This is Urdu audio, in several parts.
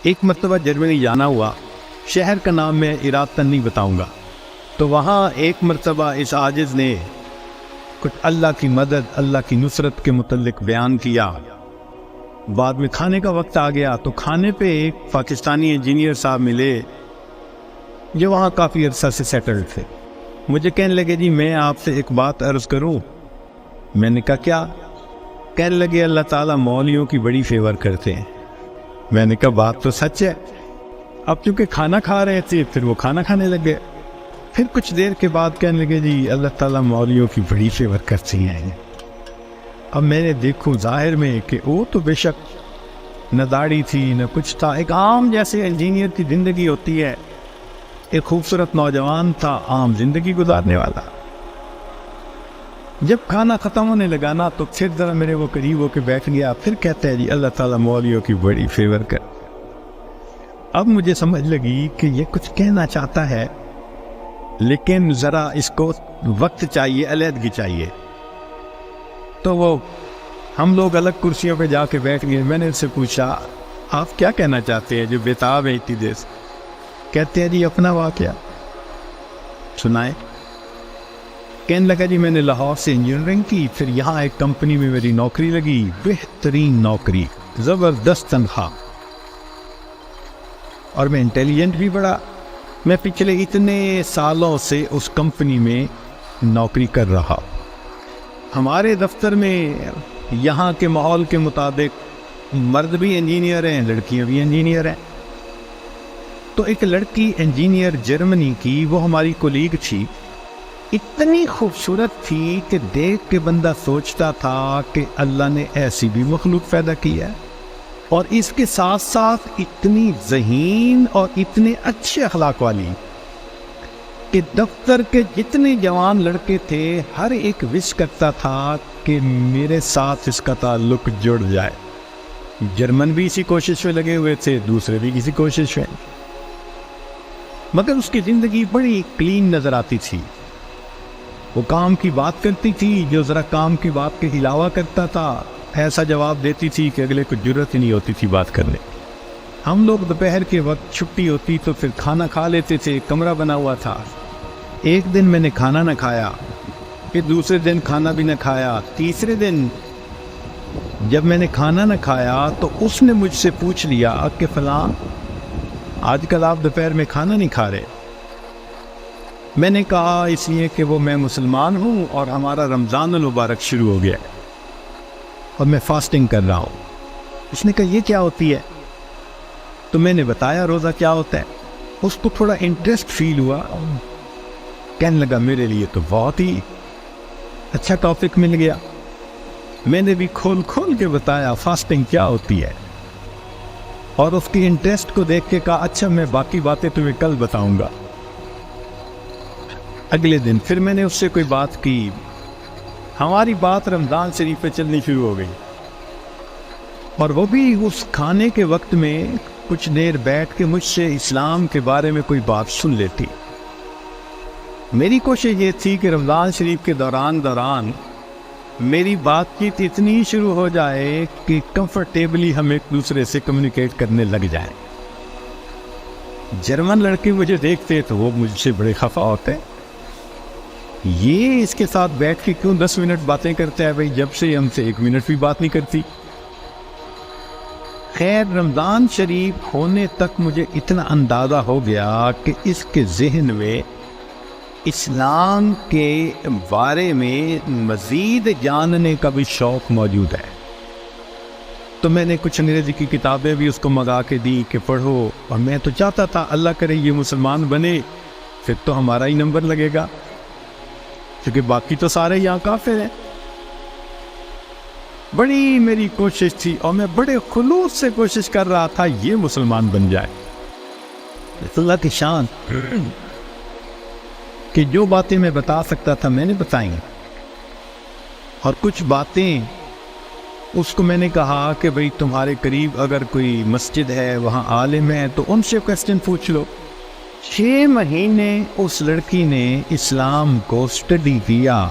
ایک مرتبہ جرمنی جانا ہوا، شہر کا نام میں ارادتاً نہیں بتاؤں گا، تو وہاں ایک مرتبہ اس عاجز نے کچھ اللہ کی مدد، اللہ کی نصرت کے متعلق بیان کیا۔ بعد میں کھانے کا وقت آ گیا تو کھانے پہ ایک پاکستانی انجینئر صاحب ملے جو وہاں کافی عرصہ سے سیٹلڈ تھے۔ مجھے کہنے لگے جی میں آپ سے ایک بات عرض کروں۔ میں نے کہا کیا؟ کہنے لگے اللہ تعالیٰ مولویوں کی بڑی فیور کرتے ہیں۔ میں نے کہا بات تو سچ ہے۔ اب چونکہ کھانا کھا رہے تھے پھر وہ کھانا کھانے لگے، پھر کچھ دیر کے بعد کہنے لگے جی اللہ تعالیٰ مولویوں کی بڑی فیور کرتی ہیں۔ اب میں نے دیکھوں ظاہر میں کہ وہ تو بے شک نہ داڑھی تھی نہ کچھ تھا، ایک عام جیسے انجینئر کی زندگی ہوتی ہے، ایک خوبصورت نوجوان تھا عام زندگی گزارنے والا۔ جب کھانا ختم ہونے لگا نا تو پھر ذرا میرے وہ قریب ہو کے بیٹھ گیا، پھر کہتا ہے جی اللہ تعالیٰ مولویوں کی بڑی فیور کر۔ اب مجھے سمجھ لگی کہ یہ کچھ کہنا چاہتا ہے لیکن ذرا اس کو وقت چاہیے، علیحدگی چاہیے۔ تو وہ ہم لوگ الگ کرسیوں پہ جا کے بیٹھ گئے۔ میں نے اس سے پوچھا آپ کیا کہنا چاہتے ہیں جو بےتاب ہے اتنی دیر سے؟ کہتے ہیں جی اپنا واقعہ سنائے۔ کہنے لگا جی میں نے لاہور سے انجینئرنگ کی، پھر یہاں ایک کمپنی میں میری نوکری لگی، بہترین نوکری، زبردست تنخواہ، اور میں انٹیلیجنٹ بھی بڑا۔ میں پچھلے اتنے سالوں سے اس کمپنی میں نوکری کر رہا۔ ہمارے دفتر میں یہاں کے ماحول کے مطابق مرد بھی انجینئر ہیں، لڑکیاں بھی انجینئر ہیں۔ تو ایک لڑکی انجینئر جرمنی کی، وہ ہماری کولیگ تھی، اتنی خوبصورت تھی کہ دیکھ کے بندہ سوچتا تھا کہ اللہ نے ایسی بھی مخلوق پیدا کی ہے، اور اس کے ساتھ ساتھ اتنی ذہین اور اتنے اچھے اخلاق والی کہ دفتر کے جتنے جوان لڑکے تھے ہر ایک وش کرتا تھا کہ میرے ساتھ اس کا تعلق جڑ جائے۔ جرمن بھی اسی کوشش میں لگے ہوئے تھے، دوسرے بھی اسی کوشش میں، مگر اس کی زندگی بڑی کلین نظر آتی تھی۔ وہ کام کی بات کرتی تھی، جو ذرا کام کی بات کے علاوہ کرتا تھا ایسا جواب دیتی تھی کہ اگلے کو جرت ہی نہیں ہوتی تھی بات کرنے۔ ہم لوگ دوپہر کے وقت چھٹی ہوتی تو پھر کھانا کھا لیتے تھے، کمرہ بنا ہوا تھا۔ ایک دن میں نے کھانا نہ کھایا، پھر دوسرے دن کھانا بھی نہ کھایا، تیسرے دن جب میں نے کھانا نہ کھایا تو اس نے مجھ سے پوچھ لیا کہ فلاں آج کل آپ دوپہر میں کھانا نہیں کھا رہے؟ میں نے کہا اس لیے کہ وہ میں مسلمان ہوں اور ہمارا رمضان المبارک شروع ہو گیا ہے اور میں فاسٹنگ کر رہا ہوں۔ اس نے کہا یہ کیا ہوتی ہے؟ تو میں نے بتایا روزہ کیا ہوتا ہے۔ اس کو تھوڑا انٹرسٹ فیل ہوا، کہنے لگا میرے لیے تو بہت ہی اچھا ٹاپک مل گیا۔ میں نے بھی کھول کھول کے بتایا فاسٹنگ کیا ہوتی ہے، اور اس کی انٹرسٹ کو دیکھ کے کہا اچھا میں باقی باتیں تمہیں کل بتاؤں گا۔ اگلے دن پھر میں نے اس سے کوئی بات کی، ہماری بات رمضان شریف پہ چلنی شروع ہو گئی، اور وہ بھی اس کھانے کے وقت میں کچھ دیر بیٹھ کے مجھ سے اسلام کے بارے میں کوئی بات سن لیتی۔ میری کوشش یہ تھی کہ رمضان شریف کے دوران میری بات چیت اتنی شروع ہو جائے کہ کمفرٹیبلی ہم ایک دوسرے سے کمیونیکیٹ کرنے لگ جائیں۔ جرمن لڑکے مجھے دیکھتے تو وہ مجھ سے بڑے خفا ہوتے، یہ اس کے ساتھ بیٹھ کے کیوں 10 منٹ باتیں کرتا ہے؟ بھائی جب سے ہم سے 1 منٹ بھی بات نہیں کرتی۔ خیر رمضان شریف ہونے تک مجھے اتنا اندازہ ہو گیا کہ اس کے ذہن میں اسلام کے بارے میں مزید جاننے کا بھی شوق موجود ہے۔ تو میں نے کچھ انگریزی کی کتابیں بھی اس کو منگا کے دی کہ پڑھو، اور میں تو چاہتا تھا اللہ کرے یہ مسلمان بنے، پھر تو ہمارا ہی نمبر لگے گا، کیونکہ باقی تو سارے یہاں کافر ہیں۔ بڑی میری کوشش تھی اور میں بڑے خلوص سے کوشش کر رہا تھا یہ مسلمان بن جائے۔ اللہ کی شان کہ جو باتیں میں بتا سکتا تھا میں نے بتائیں، اور کچھ باتیں اس کو میں نے کہا کہ بھئی تمہارے قریب اگر کوئی مسجد ہے وہاں عالم ہے تو ان سے کویسچن پوچھ لو۔ 6 مہینے اس لڑکی نے اسلام کو اسٹڈی کیا،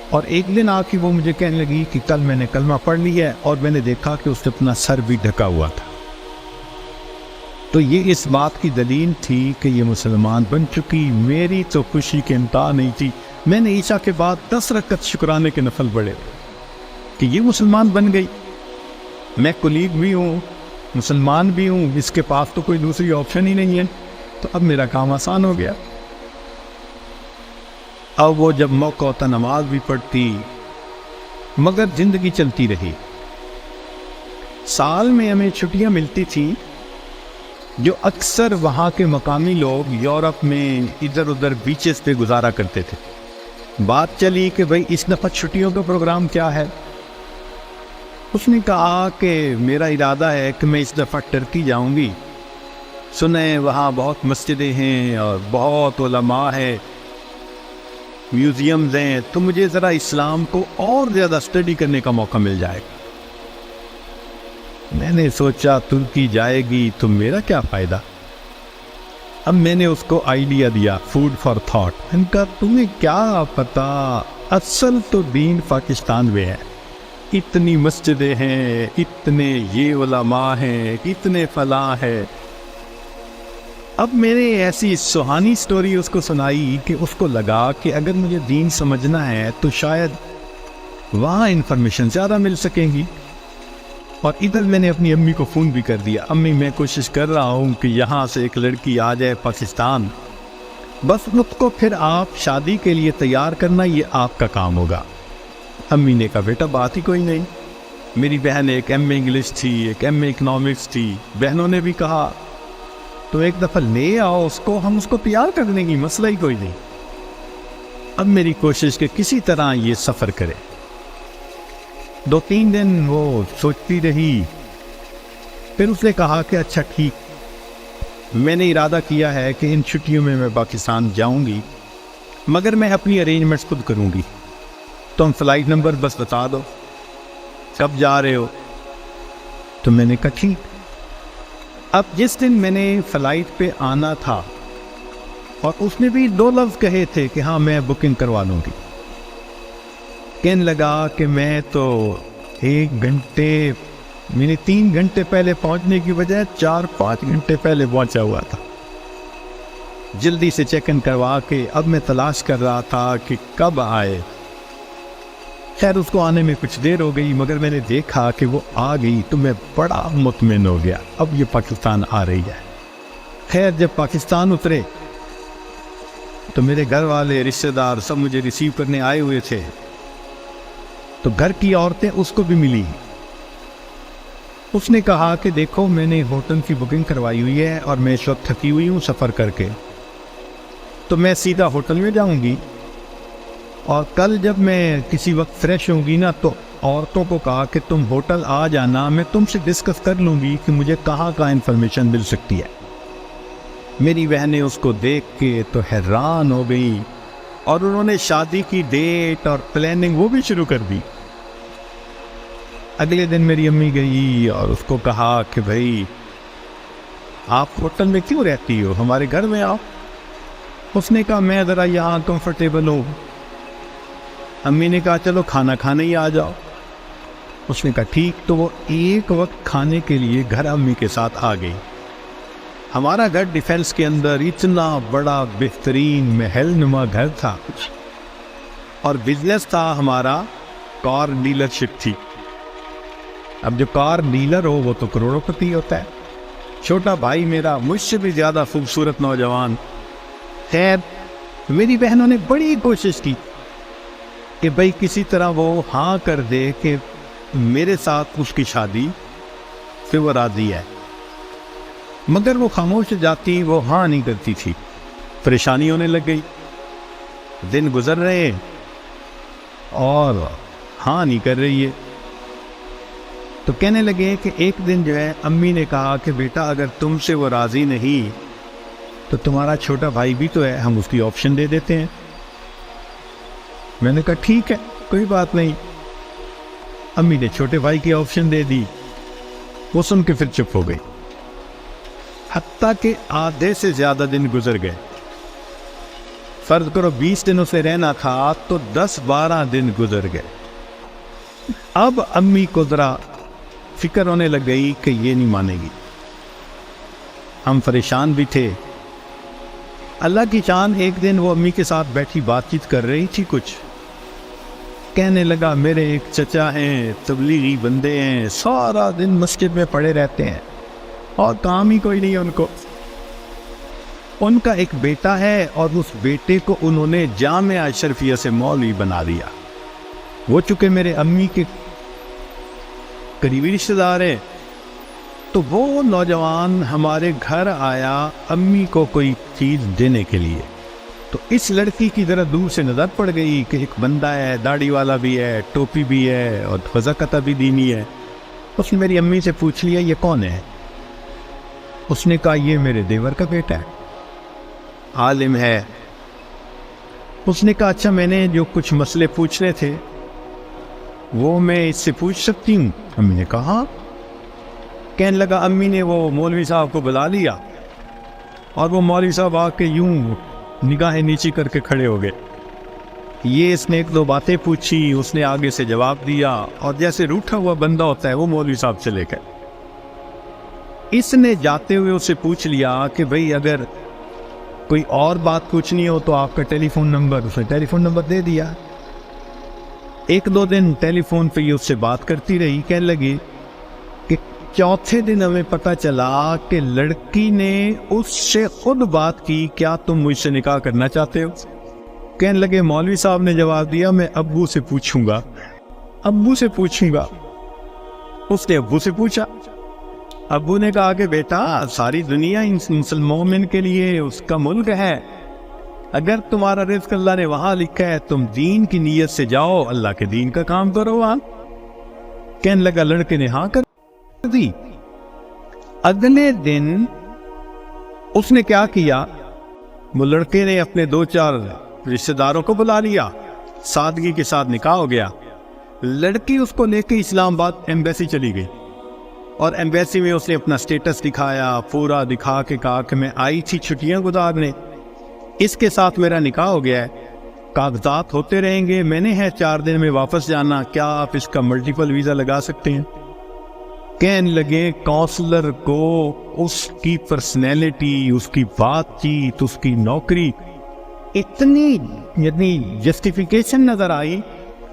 اور ایک دن آ کے وہ مجھے کہنے لگی کہ کل میں نے کلمہ پڑھ لی ہے، اور میں نے دیکھا کہ اس نے اپنا سر بھی ڈھکا ہوا تھا۔ تو یہ اس بات کی دلیل تھی کہ یہ مسلمان بن چکی۔ میری تو خوشی کے امتحا نہیں تھی۔ میں نے عشاء کے بعد 10 رکعت شکرانے کے نفل پڑھے کہ یہ مسلمان بن گئی۔ میں کولیگ بھی ہوں، مسلمان بھی ہوں، اس کے پاس تو کوئی دوسری آپشن ہی نہیں ہے، تو اب میرا کام آسان ہو گیا۔ اب وہ جب موقع ہوتا نماز بھی پڑھتی، مگر زندگی چلتی رہی۔ سال میں ہمیں چھٹیاں ملتی تھی جو اکثر وہاں کے مقامی لوگ یورپ میں ادھر ادھر بیچز پہ گزارا کرتے تھے۔ بات چلی کہ بھئی اس دفعہ چھٹیوں کا پروگرام کیا ہے؟ اس نے کہا کہ میرا ارادہ ہے کہ میں اس دفعہ ٹرکی جاؤں گی، سنیں وہاں بہت مسجدیں ہیں اور بہت علماء ہیں، میوزیمز ہیں، تو مجھے ذرا اسلام کو اور زیادہ اسٹڈی کرنے کا موقع مل جائے گا۔ میں نے سوچا ترکی جائے گی تو میرا کیا فائدہ؟ اب میں نے اس کو آئیڈیا دیا، فوڈ فار تھاٹ۔ ان کا تمہیں کیا پتا، اصل تو دین پاکستان میں ہے، اتنی مسجدیں ہیں، اتنے یہ علماء ہیں، اتنے فلاں ہیں۔ اب میں نے ایسی سہانی سٹوری اس کو سنائی کہ اس کو لگا کہ اگر مجھے دین سمجھنا ہے تو شاید وہاں انفارمیشن زیادہ مل سکیں گی۔ اور ادھر میں نے اپنی امی کو فون بھی کر دیا، امی میں کوشش کر رہا ہوں کہ یہاں سے ایک لڑکی آ جائے پاکستان، بس اس کو پھر آپ شادی کے لیے تیار کرنا، یہ آپ کا کام ہوگا۔ امی نے کہا بیٹا بات ہی کوئی نہیں۔ میری بہن ایک ایم اے انگلش تھی، ایک ایم اے اکنامکس تھی، بہنوں نے بھی کہا تو ایک دفعہ لے آؤ اس کو، ہم اس کو تیار کر دیں گے، مسئلہ ہی کوئی نہیں۔ اب میری کوشش کہ کسی طرح یہ سفر کرے۔ 2-3 دن وہ سوچتی رہی، پھر اس نے کہا کہ اچھا ٹھیک، میں نے ارادہ کیا ہے کہ ان چھٹیوں میں پاکستان جاؤں گی، مگر میں اپنی ارینجمنٹس خود کروں گی، تم فلائٹ نمبر بس بتا دو کب جا رہے ہو۔ تو میں نے کہا ٹھیک۔ اب جس دن میں نے فلائٹ پہ آنا تھا، اور اس نے بھی 2 لفظ کہے تھے کہ ہاں میں بکنگ کروا لوں گی، کہنے لگا کہ میں تو 1 گھنٹے، میں نے 3 گھنٹے پہلے پہنچنے کی بجائے 4-5 گھنٹے پہلے پہنچا ہوا تھا۔ جلدی سے چیک ان کروا کے اب میں تلاش کر رہا تھا کہ کب آئے۔ خیر اس کو آنے میں کچھ دیر ہو گئی، مگر میں نے دیکھا کہ وہ آ گئی تو میں بڑا مطمئن ہو گیا، اب یہ پاکستان آ رہی ہے۔ خیر جب پاکستان اترے تو میرے گھر والے، رشتہ دار سب مجھے ریسیو کرنے آئے ہوئے تھے، تو گھر کی عورتیں اس کو بھی ملی۔ اس نے کہا کہ دیکھو میں نے ہوٹل کی بکنگ کروائی ہوئی ہے اور میں اس وقت تھکی ہوئی ہوں سفر کر کے، تو میں سیدھا ہوٹل میں جاؤں گی، اور کل جب میں کسی وقت فریش ہوں گی نا تو عورتوں کو کہا کہ تم ہوٹل آ جانا، میں تم سے ڈسکس کر لوں گی کہ مجھے کہاں انفارمیشن مل سکتی ہے۔ میری بہنیں اس کو دیکھ کے تو حیران ہو گئی، اور انہوں نے شادی کی ڈیٹ اور پلاننگ وہ بھی شروع کر دی۔ اگلے دن میری امی گئی اور اس کو کہا کہ بھائی آپ ہوٹل میں کیوں رہتی ہو، ہمارے گھر میں آؤ۔ اس نے کہا میں ذرا یہاں کمفرٹیبل ہوں۔ امی نے کہا چلو کھانا کھانے ہی آ جاؤ۔ اس نے کہا ٹھیک، تو وہ ایک وقت کھانے کے لیے گھر امی کے ساتھ آ گئی۔ ہمارا گھر ڈیفینس کے اندر اتنا بڑا بہترین محل نما گھر تھا، اور بزنس تھا ہمارا، کار ڈیلرشپ تھی۔ اب جو کار ڈیلر ہو وہ تو کروڑوں پتی ہوتا ہے۔ چھوٹا بھائی میرا مجھ سے بھی زیادہ خوبصورت نوجوان۔ خیر میری بہنوں نے بڑی کوشش کی کہ بھائی کسی طرح وہ ہاں کر دے کہ میرے ساتھ اس کی شادی سے وہ راضی ہے، مگر وہ خاموش جاتی، وہ ہاں نہیں کرتی تھی۔ پریشانی ہونے لگ گئی، دن گزر رہے اور ہاں نہیں کر رہی ہے۔ تو کہنے لگے کہ ایک دن جو ہے امی نے کہا کہ بیٹا اگر تم سے وہ راضی نہیں تو تمہارا چھوٹا بھائی بھی تو ہے، ہم اس کی آپشن دے دیتے ہیں۔ میں نے کہا ٹھیک ہے کوئی بات نہیں۔ امی نے چھوٹے بھائی کی آپشن دے دی، وہ سن کے پھر چپ ہو گئی۔ حتیٰ کہ آدھے سے زیادہ دن گزر گئے، فرض کرو 20 دنوں سے رہنا تھا تو 10-12 دن گزر گئے۔ اب امی کو ذرا فکر ہونے لگ گئی کہ یہ نہیں مانے گی۔ ہم پریشان بھی تھے۔ اللہ کی شان، ایک دن وہ امی کے ساتھ بیٹھی بات چیت کر رہی تھی، کچھ کہنے لگا میرے ایک چچا ہیں، تبلیغی بندے ہیں، سارا دن مسجد میں پڑے رہتے ہیں اور کام ہی کوئی نہیں ہے ان کو۔ ان کا ایک بیٹا ہے اور اس بیٹے کو انہوں نے جامعہ اشرفیہ سے مولوی بنا دیا۔ وہ چونکہ میرے امی کے قریبی رشتہ دار ہیں، تو وہ نوجوان ہمارے گھر آیا امی کو کوئی چیز دینے کے لیے۔ تو اس لڑکی کی ذرا دور سے نظر پڑ گئی کہ ایک بندہ ہے، داڑھی والا بھی ہے، ٹوپی بھی ہے اور وضاقتہ بھی دینی ہے۔ اس نے میری امی سے پوچھ لیا یہ کون ہے؟ اس نے کہا یہ میرے دیور کا بیٹا ہے، عالم ہے۔ اس نے کہا اچھا، میں نے جو کچھ مسئلے پوچھنے تھے وہ میں اس سے پوچھ سکتی ہوں؟ امی نے کہا ہاں۔ کہنے لگا امی نے وہ مولوی صاحب کو بلا لیا اور وہ مولوی صاحب آ کے یوں نگاہیں نیچی کر کے کھڑے ہو گئے۔ یہ اس نے ایک دو باتیں پوچھی، اس نے آگے سے جواب دیا اور جیسے روٹھا ہوا بندہ ہوتا ہے وہ مولوی صاحب چلے گئے۔ اس نے جاتے ہوئے اسے پوچھ لیا کہ بھئی اگر کوئی اور بات پوچھنی ہو تو آپ کا ٹیلی فون نمبر، اس نے ٹیلی فون نمبر دے دیا۔ ایک دو دن ٹیلی فون پہ یہ اس سے بات کرتی رہی۔ کہنے لگی کہ چوتھے دن ہمیں پتہ چلا کہ لڑکی نے اس سے خود بات کی، کیا تم مجھ سے نکاح کرنا چاہتے ہو؟ کہنے لگے مولوی صاحب نے جواب دیا میں ابو سے پوچھوں گا، ابو سے پوچھوں گا۔ اس نے ابو سے پوچھا، ابو نے کہا کہ بیٹا ساری دنیا مسلمان کے لیے اس کا ملک ہے، اگر تمہارا رزق اللہ نے وہاں لکھا ہے تم دین کی نیت سے جاؤ، اللہ کے دین کا کام کرو وہاں۔ کہنے لگا لڑکے نے ہاں کر دی۔ اگلے دن اس نے کیا کیا، وہ لڑکے نے اپنے دو چار رشتہ داروں کو بلا لیا، سادگی کے ساتھ نکاح ہو گیا۔ لڑکی اس کو لے کے اسلام آباد ایمبیسی چلی گئی اور ایمبیسی میں اس نے اپنا سٹیٹس دکھایا، پورا دکھا کے کہا کہ میں آئی تھی چھٹیاں گزارنے، اس کے ساتھ میرا نکاح ہو گیا ہے، کاغذات ہوتے رہیں گے، میں نے ہے 4 دن میں واپس جانا، کیا آپ اس کا ملٹیپل ویزا لگا سکتے ہیں؟ کہنے لگے کونسلر کو اس کی پرسنالٹی، اس کی بات چیت، اس کی نوکری اتنی جسٹیفیکیشن نظر آئی،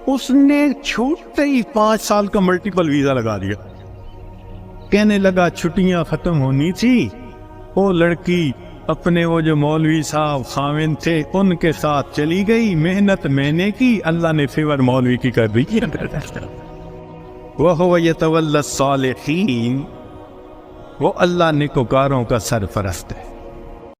اس نے چھوٹے ہی 5 سال کا ملٹیپل ویزا لگا دیا۔ کہنے لگا چھٹیاں ختم ہونی تھی، وہ لڑکی اپنے وہ جو مولوی صاحب خاوند تھے ان کے ساتھ چلی گئی، محنت میں نے کی، اللہ نے فیور مولوی کی کر دی۔ وَهُوَ يَتَوَلَّى الصَّالِحِينَ، وہ اللہ نیکوکاروں کا سرپرست ہے۔